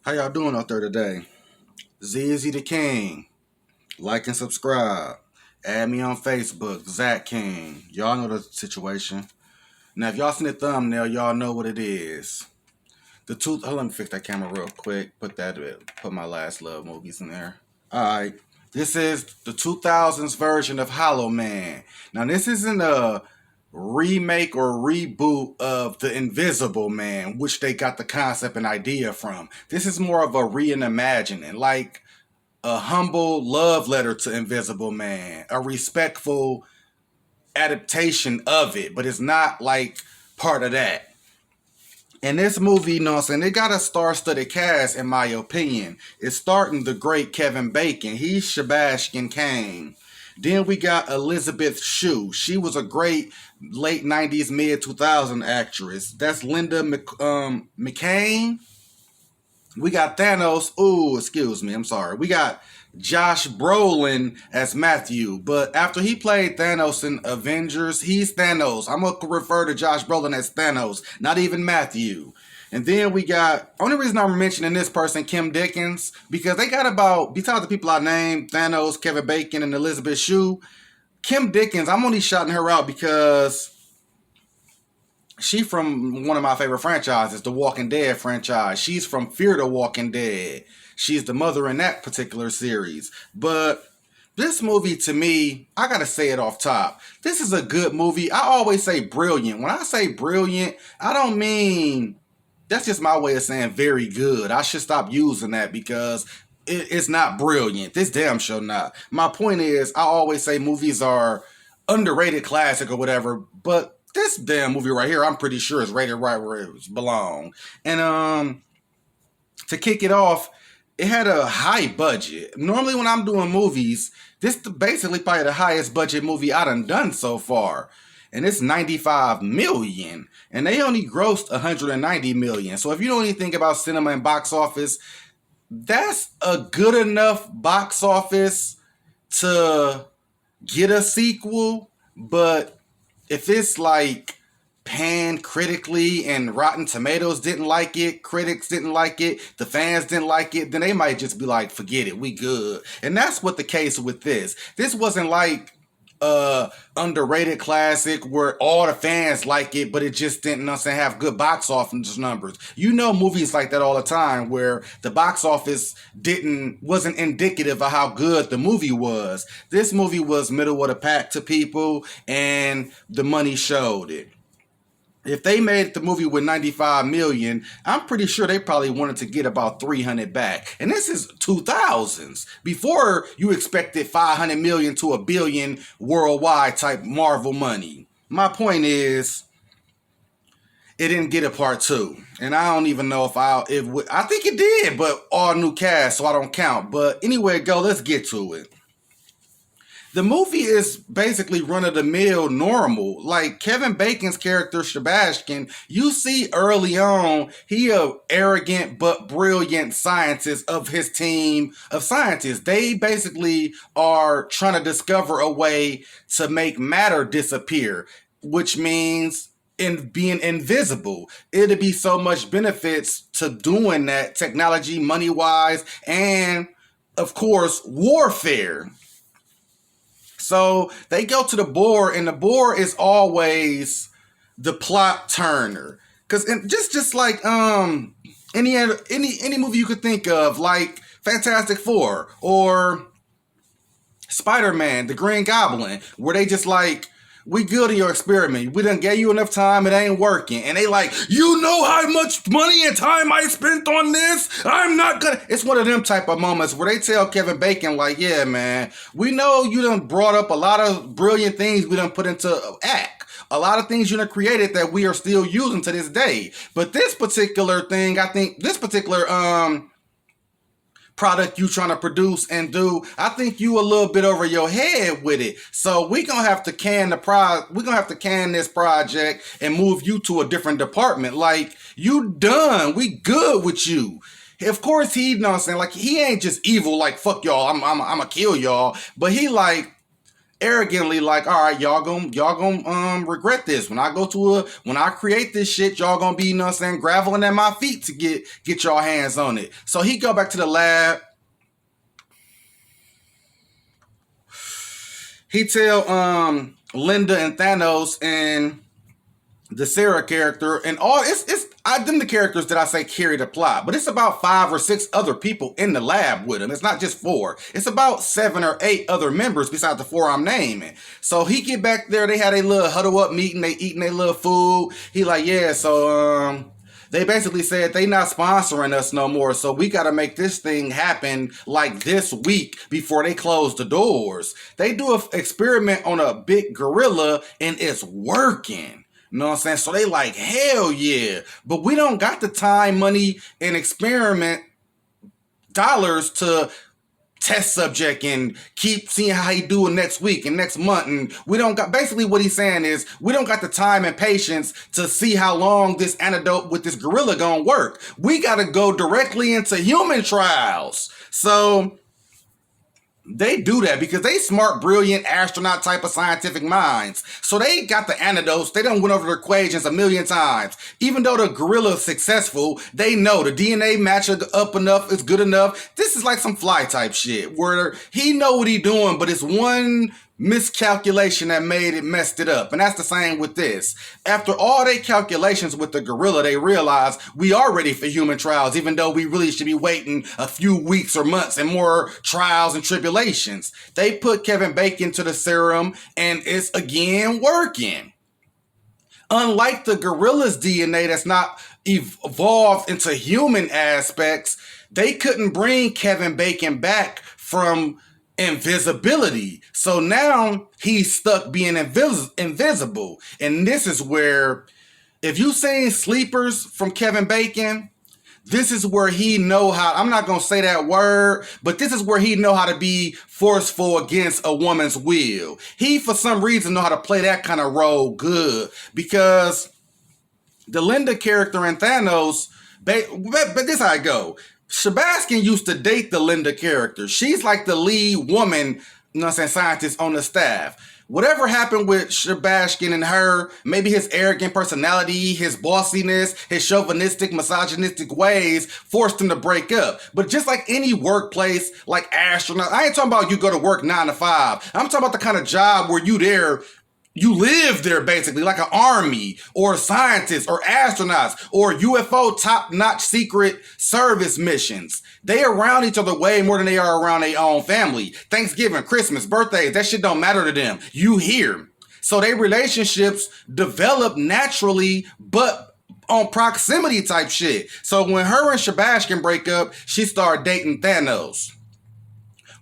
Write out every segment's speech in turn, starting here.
How y'all doing out there today? ZZ the King. Like and subscribe. Add me on Facebook, Zach King. Y'all know the situation. Now, if y'all seen the thumbnail, y'all know what it is. Let me fix that camera real quick. Put my last love movies in there. Alright. This is the 2000s version of Hollow Man. Now, this isn't a remake or reboot of The Invisible Man, which they got the concept and idea from. This is more of a reimagining, like a humble love letter to Invisible Man, a respectful adaptation of it, but it's not like part of that. And this movie, you know what I'm saying, it got a star-studded cast, in my opinion. It's starting the great Kevin Bacon. He's Sebastian Kane. Then we got Elizabeth Shue. She was a great late 90s, mid 2000 actress. That's Linda McCain. We got Thanos. Ooh, excuse me. I'm sorry. We got Josh Brolin as Matthew. But after he played Thanos in Avengers, he's Thanos. I'm going to refer to Josh Brolin as Thanos, not even Matthew. And then we got, only reason I'm mentioning this person, Kim Dickens, because they got about, besides the people I named, Thanos, Kevin Bacon, and Elizabeth Shue, Kim Dickens, I'm only shouting her out because she from one of my favorite franchises, the Walking Dead franchise. She's from Fear the Walking Dead. She's the mother in that particular series. But this movie, to me, I gotta say it off top. This is a good movie. I always say brilliant. When I say brilliant, I don't mean, that's just my way of saying very good. I should stop using that because it's not brilliant. This damn show not. My point is, I always say movies are underrated classic or whatever, but this damn movie right here, I'm pretty sure is rated right where it belongs. And to kick it off, it had a high budget. Normally when I'm doing movies, this is basically probably the highest budget movie I done so far. And it's 95 million. And they only grossed 190 million. So if you know anything about cinema and box office, that's a good enough box office to get a sequel. But if it's like panned critically and Rotten Tomatoes didn't like it, critics didn't like it, the fans didn't like it, then they might just be like, forget it, we good. And that's what the case with this. This wasn't like underrated classic where all the fans like it, but it just didn't, you know what I'm saying, have good box office numbers. You know, movies like that all the time where the box office wasn't indicative of how good the movie was. This movie was middle of the pack to people, and the money showed it. If they made the movie with 95 million, I'm pretty sure they probably wanted to get about 300 back. And this is 2000s. Before you expected 500 million to a billion worldwide type Marvel money. My point is, it didn't get a part two. And I don't even know if I think it did, but all new cast, so I don't count. But anyway, let's get to it. The movie is basically run-of-the-mill normal. Like Kevin Bacon's character, Sebastian, you see early on, he a arrogant but brilliant scientist of his team of scientists. They basically are trying to discover a way to make matter disappear, which means in being invisible. It'd be so much benefits to doing that, technology, money-wise, and of course, warfare. So they go to the board, and the board is always the plot turner. Cause just like any movie you could think of, like Fantastic Four or Spider-Man, the Green Goblin, where they just like, we good in your experiment. We done gave you enough time, it ain't working. And they like, you know how much money and time I spent on this? I'm not gonna. It's one of them type of moments where they tell Kevin Bacon like, yeah, man, we know you done brought up a lot of brilliant things we done put into act. A lot of things you done created that we are still using to this day. But this particular thing, I think this particular product you trying to produce and do, I think you a little bit over your head with it. So we gonna have to can this project and move you to a different department. Like, you done. We good with you. Of course, he, you know what I'm saying, like, he ain't just evil, like, fuck y'all, I'm gonna kill y'all. But he like, arrogantly like, all right, y'all gonna regret this. When I create this shit, y'all gonna be, you know what I'm saying, graveling at my feet to get y'all hands on it. So he go back to the lab. He tell Linda and Thanos and the Sarah character and all it's them the characters that I say carry the plot, but it's about 5 or 6 other people in the lab with him. It's not just 4. It's about 7 or 8 other members besides the 4 I'm naming. So he get back there, they had a little huddle up meeting, they eating their little food. He like, yeah, so they basically said they not sponsoring us no more, so we got to make this thing happen like this week before they close the doors. They do an experiment on a big gorilla and it's working. You know what I'm saying? So they like, hell yeah. But we don't got the time, money, and experiment dollars to test subject and keep seeing how he do it next week and next month. And we don't got, basically what he's saying is, we don't got the time and patience to see how long this antidote with this gorilla gonna work. We gotta go directly into human trials. So they do that because they smart, brilliant, astronaut type of scientific minds. So they got the antidotes. They done went over the equations a million times. Even though the gorilla is successful, they know the DNA match up enough, it's good enough. This is like some Fly type shit where he know what he doing, but it's one miscalculation that messed it up. And that's the same with this. After all their calculations with the gorilla, they realize we are ready for human trials, even though we really should be waiting a few weeks or months and more trials and tribulations. They put Kevin Bacon to the serum and it's again working. Unlike the gorilla's DNA that's not evolved into human aspects, they couldn't bring Kevin Bacon back from invisibility. So now he's stuck being invisible. And this is where, if you seen Sleepers from Kevin Bacon, this is where he know how, I'm not going to say that word, but this is where he know how to be forceful against a woman's will. He, for some reason, know how to play that kind of role good, because the Linda character in Thanos, but this is how it go. Sebastian used to date the Linda character. She's like the lead woman, you know what I'm saying, scientist on the staff. Whatever happened with Sebastian and her, maybe his arrogant personality, his bossiness, his chauvinistic, misogynistic ways forced him to break up. But just like any workplace, like astronaut, I ain't talking about you go to work 9 to 5. I'm talking about the kind of job where you live there basically, like an army or scientists or astronauts or UFO top-notch secret service missions. They around each other way more than they are around their own family. Thanksgiving, Christmas, birthdays, that shit don't matter to them. You here. So their relationships develop naturally, but on proximity type shit. So when her and Sebastian break up, she started dating Thanos.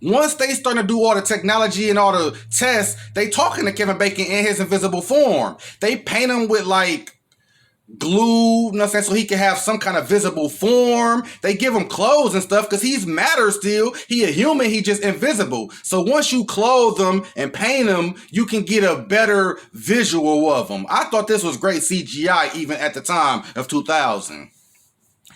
Once they start to do all the technology and all the tests, they talking to Kevin Bacon in his invisible form. They paint him with like glue, you know what I'm saying, so he can have some kind of visible form. They give him clothes and stuff because he's matter still. He a human, he just invisible. So once you clothe him and paint him, you can get a better visual of him. I thought this was great CGI even at the time of 2000.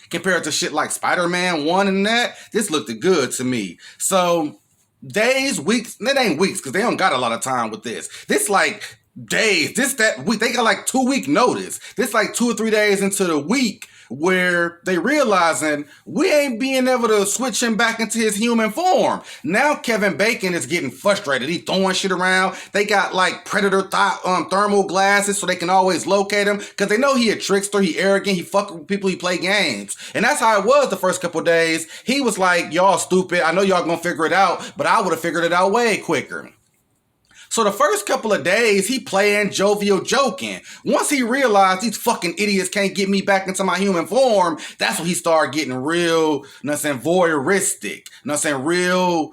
Compared to shit like Spider-Man 1 and that, this looked good to me. So, days, weeks, it ain't weeks because they don't got a lot of time with this. This like days, that week, they got like 2-week notice. This like 2 or 3 days into the week where they realizing we ain't being able to switch him back into his human form. Now Kevin Bacon is getting frustrated. He throwing shit around. They got like predator thermal glasses so they can always locate him because they know he a trickster, he arrogant, he fuck with people, he play games. And that's how it was the first couple days. He was like, y'all stupid. I know y'all gonna figure it out, but I would have figured it out way quicker. So the first couple of days, he playing jovial joking. Once he realized these fucking idiots can't get me back into my human form, that's when he started getting real, you know what I'm saying, voyeuristic. You know what I'm saying, real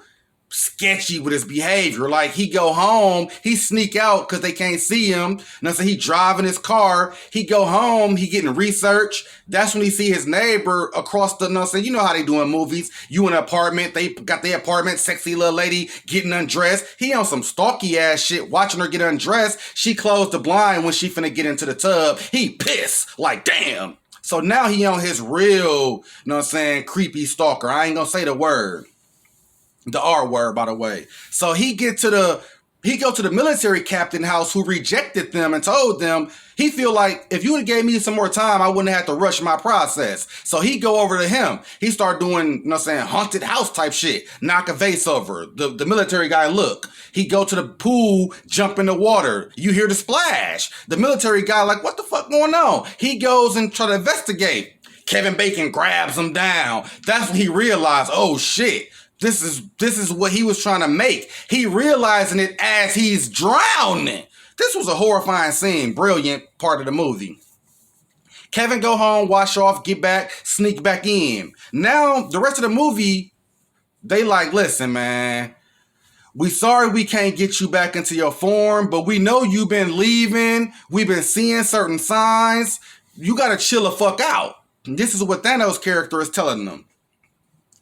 sketchy with his behavior. Like he go home, he sneak out because they can't see him. You know what I'm saying, he driving his car, he go home, he getting research. That's when he see his neighbor across the, you know what I'm saying, you know how they do in movies. You in an apartment, they got their apartment, sexy little lady getting undressed. He on some stalky ass shit, watching her get undressed. She closed the blind when she finna get into the tub. He pissed, like damn. So now he on his real, you know what I'm saying, creepy stalker. I ain't gonna say the word. The R word, by the way. So he get to the he go to the military captain house who rejected them and told them he feel like if you would have gave me some more time, I wouldn't have to rush my process. So he go over to him. He start doing, haunted house type shit. Knock a vase over. The military guy look. He go to the pool, jump in the water. You hear the splash. The military guy like, what the fuck going on? He goes and try to investigate. Kevin Bacon grabs him down. That's when he realized, oh shit. This is what he was trying to make. He realizing it as he's drowning. This was a horrifying scene. Brilliant part of the movie. Kevin go home, wash off, get back, sneak back in. Now, the rest of the movie, they like, listen, man. We sorry we can't get you back into your form, but we know you've been leaving. We've been seeing certain signs. You got to chill the fuck out. And this is what Thanos' character is telling them.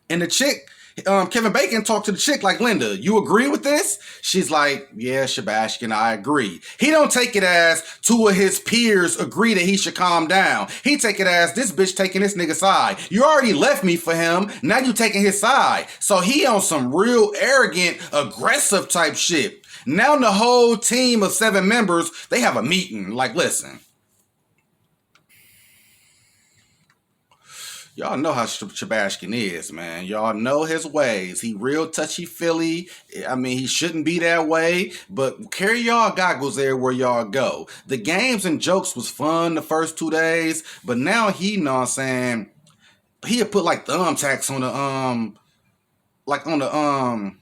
And the chick... Kevin Bacon talked to the chick like, Linda, you agree with this? She's like, yeah, Sebastian, I agree. He don't take it as two of his peers agree that he should calm down. He take it as this bitch taking this nigga side. You already left me for him. Now you taking his side. So he on some real arrogant, aggressive type shit. Now the whole team of 7 members, they have a meeting. Like, listen. Y'all know how Sebastian is, man. Y'all know his ways. He real touchy-feely. I mean, he shouldn't be that way, but carry y'all goggles there where y'all go. The games and jokes was fun the first 2 days, but now he, know what I'm saying, he had put like thumbtacks on the,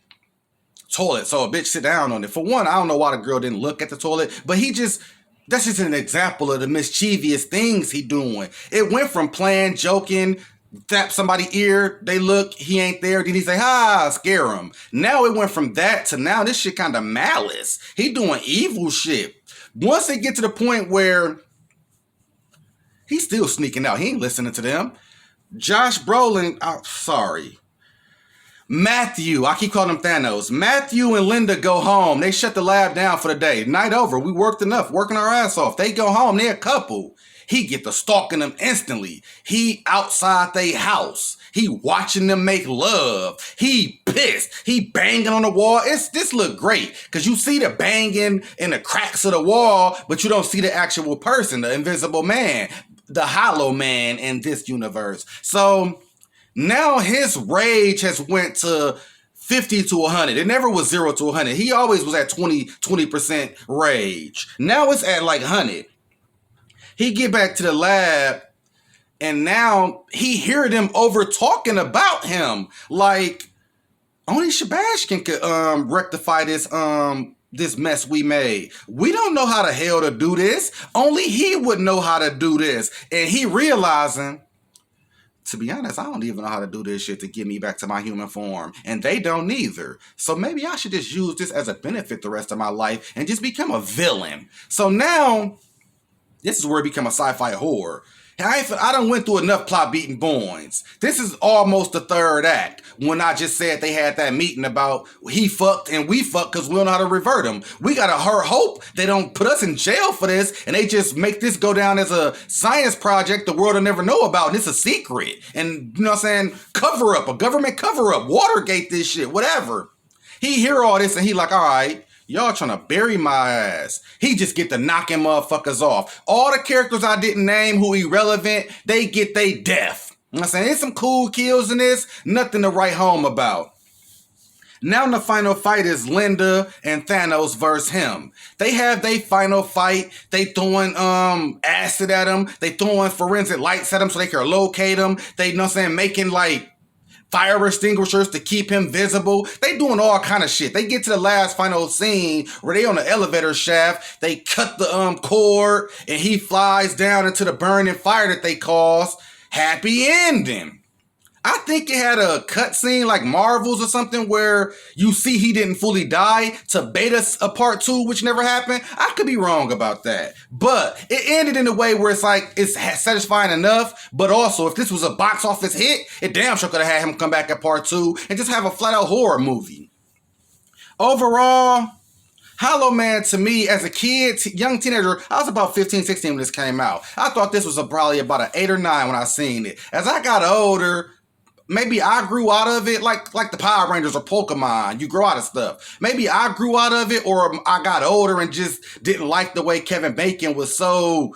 toilet, so a bitch sit down on it. For one, I don't know why the girl didn't look at the toilet, but that's just an example of the mischievous things he doing. It went from playing, joking, tap somebody's ear, they look, he ain't there, then he say, scare him. Now it went from that to now this shit kind of malice. He doing evil shit. Once they get to the point where he's still sneaking out, he ain't listening to them. Josh Brolin, Matthew, I keep calling him Thanos. Matthew and Linda go home. They shut the lab down for the day. Night over. We worked enough, working our ass off. They go home. They're a couple. He get to stalking them instantly. He outside they house. He watching them make love. He pissed. He banging on the wall. This look great because you see the banging in the cracks of the wall, but you don't see the actual person, the invisible man, the hollow man in this universe. So now his rage has went to 50 to 100. It never was 0 to 100. He always was at 20% rage. Now it's at like 100. He get back to the lab and now he hear them over talking about him. Like, only Sebastian could rectify this mess we made. We don't know how the hell to do this. Only he would know how to do this. And he realizing, to be honest, I don't even know how to do this shit to get me back to my human form. And they don't either. So maybe I should just use this as a benefit the rest of my life and just become a villain. So now, this is where it become a sci-fi horror. I done went through enough plot beating boys. This is almost the third act when I just said they had that meeting about he fucked and we fucked because we don't know how to revert him. We gotta hope they don't put us in jail for this and they just make this go down as a science project the world will never know about and it's a secret. And you know what I'm saying? Cover up, a government cover up, Watergate this shit, whatever. He hear all this and he like, all right, y'all trying to bury my ass. He just get to knocking motherfuckers off. All the characters I didn't name who irrelevant, they get they death. You know what I'm saying? There's some cool kills in this. Nothing to write home about. Now the final fight is Linda and Thanos versus him. They have their final fight. They throwing acid at him. They throwing forensic lights at him so they can locate him. They, you know what I'm saying, making like fire extinguishers to keep him visible. They doing all kind of shit. They get to the last final scene where they on the elevator shaft. They cut the cord and he flies down into the burning fire that they caused. Happy ending. I think it had a cut scene like Marvels or something where you see he didn't fully die to beta a part 2, which never happened. I could be wrong about that. But it ended in a way where it's like, it's satisfying enough. But also, if this was a box office hit, it damn sure could have had him come back at part 2 and just have a flat out horror movie. Overall, Hollow Man to me as a kid, young teenager, I was about 15, 16 when this came out. I thought this was probably about an 8 or 9 when I seen it. As I got older, maybe I grew out of it like the Power Rangers or Pokemon. You grow out of stuff. Maybe I grew out of it, or I got older and just didn't like the way Kevin Bacon was so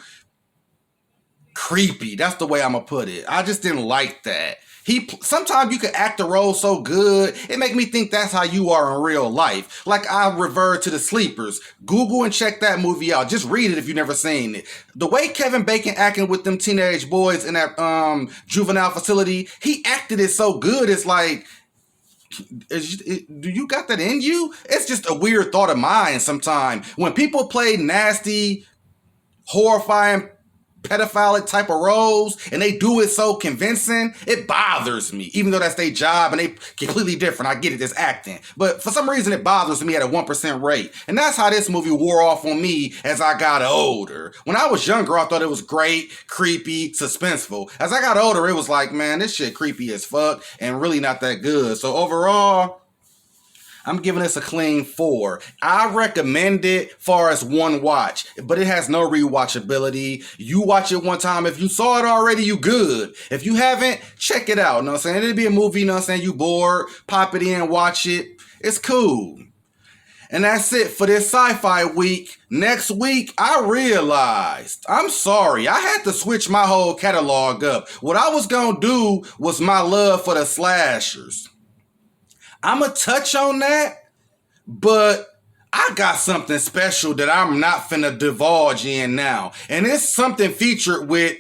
creepy. That's the way I'm gonna put it. I just didn't like that. Sometimes you can act a role so good, it make me think that's how you are in real life. Like I revert to The Sleepers. Google and check that movie out. Just read it if you've never seen it. The way Kevin Bacon acting with them teenage boys in that juvenile facility, he acted it so good. It's like, do you got that in you? It's just a weird thought of mine sometimes. When people play nasty, horrifying, pedophilic type of roles and they do it so convincing, it bothers me. Even though that's their job and they completely different. I get it, it's acting. But for some reason it bothers me at a 1% rate. And that's how this movie wore off on me as I got older. When I was younger, I thought it was great, creepy, suspenseful. As I got older, it was like, man, this shit creepy as fuck and really not that good. So overall, I'm giving this a clean 4. I recommend it far as one watch, but it has no rewatchability. You watch it one time. If you saw it already, you good. If you haven't, check it out. You know what I'm saying? It'll be a movie, you know what I'm saying? You bored, pop it in, watch it. It's cool. And that's it for this sci-fi week. Next week, I realized, I'm sorry, I had to switch my whole catalog up. What I was gonna do was my love for the slashers. I'm going to touch on that, but I got something special that I'm not finna divulge in now. And it's something featured with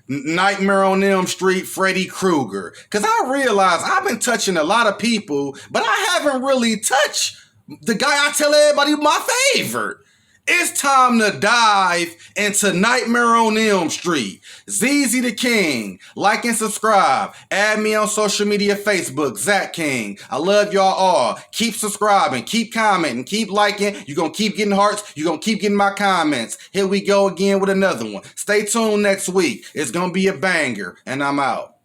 Nightmare on Elm Street, Freddy Krueger. Because I realize I've been touching a lot of people, but I haven't really touched the guy I tell everybody my favorite. It's time to dive into Nightmare on Elm Street. ZZ the King. Like and subscribe. Add me on social media, Facebook, Zach King. I love y'all all. Keep subscribing. Keep commenting. Keep liking. You're going to keep getting hearts. You're going to keep getting my comments. Here we go again with another one. Stay tuned next week. It's going to be a banger. And I'm out.